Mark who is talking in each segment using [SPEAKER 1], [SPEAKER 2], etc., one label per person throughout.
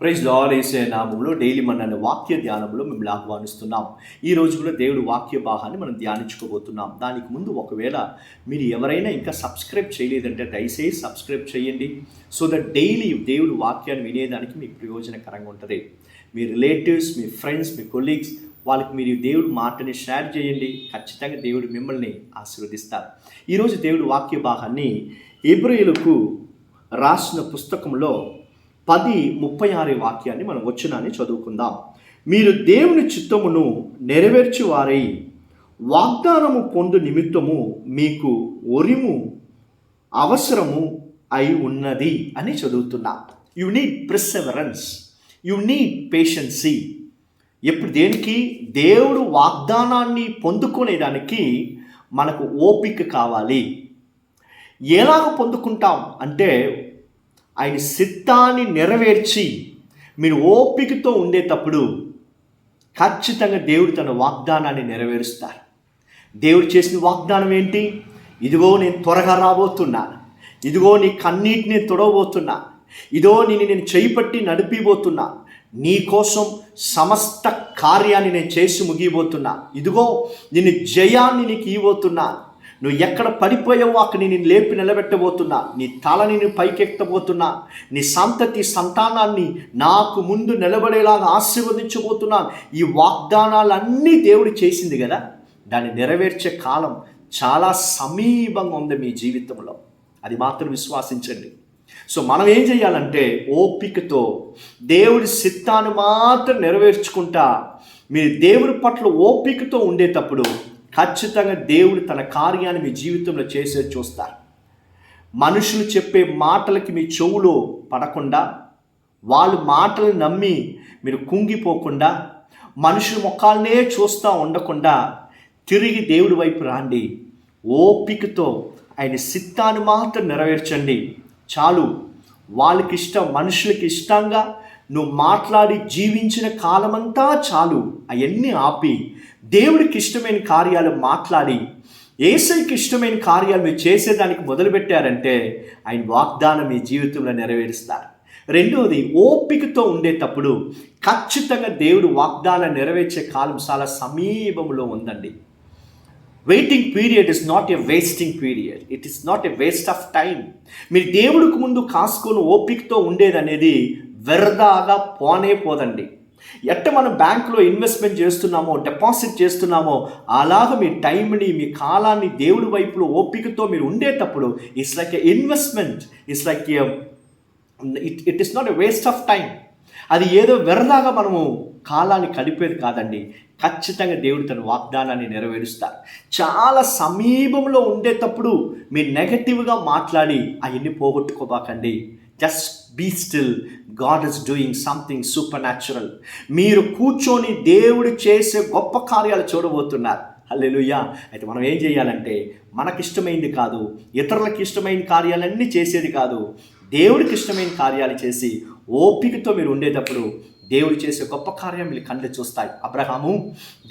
[SPEAKER 1] Praise lord యేసయ్య నామములో daily మన వాక్య ధ్యానంలో మిమ్మల్ని ఆహ్వానిస్తున్నాం. ఈ రోజు కూడా దేవుడి వాక్య భాగాన్ని మనం ధ్యానించుకోబోతున్నాం. దానికి ముందు ఒకవేళ మీరు ఎవరైనా ఇంకా సబ్స్క్రైబ్ చేయలేదంటే దయచేసి సబ్స్క్రైబ్ చేయండి. సో దట్ డైలీ దేవుడి వాక్యాన్ని వినేదానికి మీకు ప్రయోజనకరంగా ఉంటుంది. మీ రిలేటివ్స్, మీ ఫ్రెండ్స్, మీ కొలీగ్స్ వాళ్ళకి మీరు దేవుడి మాటని షేర్ చేయండి. ఖచ్చితంగా దేవుడు మిమ్మల్ని ఆశీర్వదిస్తారు. ఈరోజు దేవుడి వాక్య భాగాన్ని హెబ్రీయులకు రాసిన పుస్తకంలో 10:36 వాక్యాన్ని మనం వచనాన్ని చదువుకుందాం. మీరు దేవుని చిత్తమును నెరవేర్చువారై వాగ్దానము పొందు నిమిత్తము మీకు ఒరిము అవసరము అయి ఉన్నది అని చదువుతున్నా. You need perseverance, you need patience. ఎప్పుడు దేనికి? దేవుడు వాగ్దానాన్ని పొందుకునేదానికి మనకు ఓపిక కావాలి. ఎలాగ పొందుకుంటాం అంటే ఆయన చిత్తాన్ని నెరవేర్చి మీరు ఓపికతో ఉండేటప్పుడు ఖచ్చితంగా దేవుడు తన వాగ్దానాన్ని నెరవేరుస్తారు. దేవుడు చేసిన వాగ్దానం ఏంటి? ఇదిగో నేను త్వరగా రాబోతున్నాను, ఇదిగో నీ కన్నీటిని తొడవబోతున్నా, ఇదో నేను చేయిపట్టి నడిపిబోతున్నా, నీ కోసం సమస్త కార్యాన్ని నేను చేసి ముగియబోతున్నా, ఇదిగో నేను జయాన్ని నీకు ఇవ్వబోతున్నా, నువ్వు ఎక్కడ పడిపోయావో అక్కడ నేను లేపి నిలబెట్టబోతున్నా, నీ తలని నేను పైకెత్తబోతున్నా, నీ సంతానాన్ని నాకు ముందు నిలబడేలాగా ఆశీర్వదించబోతున్నాను. ఈ వాగ్దానాలన్నీ దేవుడు చేసింది కదా, దాన్ని నెరవేర్చే కాలం చాలా సమీపంగా ఉంది మీ జీవితంలో. అది మాత్రం విశ్వాసించండి. సో మనం ఏం చేయాలంటే ఓపికతో దేవుడి చిత్తాన్ని మాత్రం నెరవేర్చుకుంటా మీరు దేవుడి పట్ల ఓపికతో ఉండేటప్పుడు ఖచ్చితంగా దేవుడు తన కార్యాన్ని మీ జీవితంలో చేసే చూస్తారు. మనుషులు చెప్పే మాటలకి మీ చెవులో పడకుండా, వాళ్ళ మాటలు నమ్మి మీరు కుంగిపోకుండా, మనుషుల ముఖాలనే చూస్తూ ఉండకుండా తిరిగి దేవుడి వైపు రాండి. ఓపికతో ఆయన చిత్తాన్ని మాత్రం నెరవేర్చండి చాలు. వాళ్ళకి ఇష్టం, మనుషులకి ఇష్టంగా నువ్వు మాట్లాడి జీవించిన కాలమంతా చాలు. అవన్నీ ఆపి దేవుడికి ఇష్టమైన కార్యాలు మాట్లాడి యేసయ్యకి ఇష్టమైన కార్యాలు మీరు చేసేదానికి మొదలుపెట్టారంటే ఆయన వాగ్దానం మీ జీవితంలో నెరవేరుస్తారు. రెండవది, ఓపికతో ఉండేటప్పుడు ఖచ్చితంగా దేవుడు వాగ్దానం నెరవేర్చే కాలం చాలా సమీపంలో ఉందండి. Waiting period is not a wasting period, it is not a waste of time. మీరు దేవుడికి ముందు కాసుకొని ఓపికతో ఉండేది అనేది వ్యర్థాగా పోనే పోదండి. మనం బ్యాంకులో ఇన్వెస్ట్మెంట్ చేస్తున్నామో, డిపాజిట్ చేస్తున్నామో, అలాగ మీ టైంని, మీ కాలాన్ని దేవుడి వైపులో ఓపికతో మీరు ఉండేటప్పుడు it's like a investment, it's like it is not a waste of time. అది ఏదో వ్యర్థాగా మనము కాలాన్ని గడిపేది కాదండి. ఖచ్చితంగా దేవుడు తన వాగ్దానాన్ని నెరవేరుస్తారు. చాలా సమీపంలో ఉండేటప్పుడు మీరు నెగటివ్గా మాట్లాడి అవన్నీ పోగొట్టుకోబాకండి. Just be still, God is doing something supernatural. మీరు కూర్చొని దేవుడు చేసే గొప్ప కార్యాలు చూడబోతున్నారు. హల్లెలూయా. అయితే మనం ఏం చేయాలంటే మనకిష్టమైంది కాదు, ఇతరులకు ఇష్టమైన కార్యాలన్నీ చేసేది కాదు, దేవుడికి ఇష్టమైన కార్యాలు చేసి ఓపికతో మీరు ఉండేటప్పుడు దేవుడు చేసే గొప్ప కార్యం మీరు కళ్ళు చూస్తాయి. అబ్రహాము,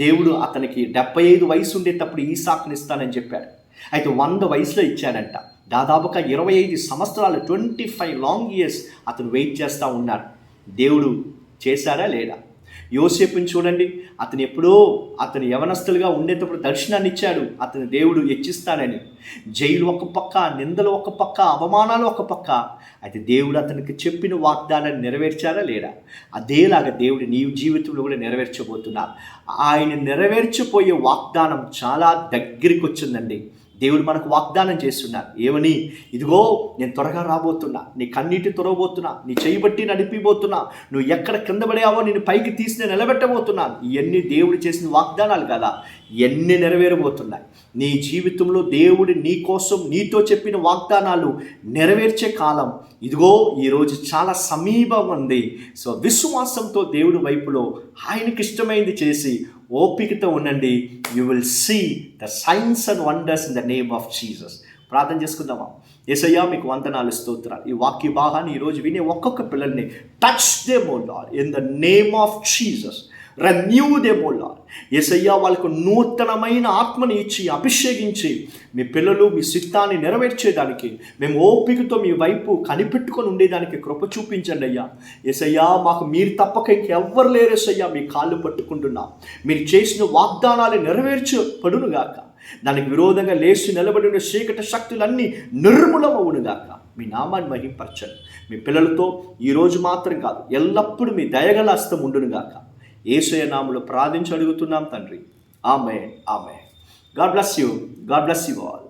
[SPEAKER 1] దేవుడు అతనికి 75 వయసు ఉండేటప్పుడు ఈసాకుని ఇస్తానని చెప్పాడు. అయితే 100 వయసులో ఇచ్చాడంట. దాదాపుగా 25 సంవత్సరాలు, 25 లాంగ్ ఇయర్స్ అతను వెయిట్ చేస్తూ ఉన్నాడు. దేవుడు చేశారా లేదా? యోసేపుని చూడండి, అతను యవనస్తులుగా ఉండేటప్పుడు దర్శనాన్ని ఇచ్చాడు. అతను దేవుడు హెచ్చిస్తానని. జైలు ఒక పక్క, నిందలు ఒక పక్క, అవమానాలు ఒక పక్క. అయితే దేవుడు అతనికి చెప్పిన వాగ్దానాన్ని నెరవేర్చారా లేదా? అదేలాగా దేవుడు నీ జీవితంలో కూడా నెరవేర్చబోతున్నారు. ఆయన నెరవేర్చిపోయే వాగ్దానం చాలా దగ్గరికి వచ్చిందండి. దేవుడు మనకు వాగ్దానం చేస్తున్నారు. ఏమని? ఇదిగో నేను త్వరగా రాబోతున్నా, నీ కన్నీటి తొరవబోతున్నా, నీ చేయబట్టి నడిపిబోతున్నా, నువ్వు ఎక్కడ కింద పడావో నేను పైకి తీసి నిలబెట్టబోతున్నాను. ఇవన్నీ దేవుడు చేసిన వాగ్దానాలు కదా, ఇవన్నీ నెరవేరబోతున్నాయి. నీ జీవితంలో దేవుడు నీ కోసం నీతో చెప్పిన వాగ్దానాలు నెరవేర్చే కాలం ఇదిగో ఈరోజు చాలా సమీపం ఉంది. సో విశ్వాసంతో దేవుడి వైపులో ఆయనకి ఇష్టమైంది చేసి ఓపికతో ఉండండి. You will see the signs and wonders in the name of Jesus. ప్రార్థన చేసుకుందామా? యేసయ్యా, మీకు వందనాలు, స్తోత్రాలు. ఈ వాక్య భాగాన్ని ఈరోజు వినే ఒక్కొక్క పిల్లల్ని touch them O Lord in the name of Jesus. Renew them O Lord. యేసయ్యా వాళ్ళకు నూతనమైన ఆత్మని ఇచ్చి అభిషేకించి మీ పిల్లలు మీ చిత్తాన్ని నెరవేర్చేదానికి మేము ఓపికతో మీ వైపు కనిపెట్టుకొని ఉండేదానికి కృప చూపించండి అయ్యా. యేసయ్యా మాకు మీరు తప్పక ఇంకెవ్వరు లేరు యేసయ్యా. మీ కాళ్ళు పట్టుకుంటున్నాం. మీరు చేసిన వాగ్దానాలు నెరవేర్చబడునుగాక. దానికి విరోధంగా లేచి నిలబడిన చీకటి శక్తులన్నీ నిర్మూలమవునుగాక. మీ నామాన్ని మహింపరచండి. మీ పిల్లలతో ఈరోజు మాత్రం కాదు, ఎల్లప్పుడూ మీ దయగల హస్తం ఉండునుగాక. యేసయ్య నామములో ప్రార్థించి అడుగుతున్నాం తండ్రి. ఆమేన్, ఆమేన్. God bless you. God bless you all.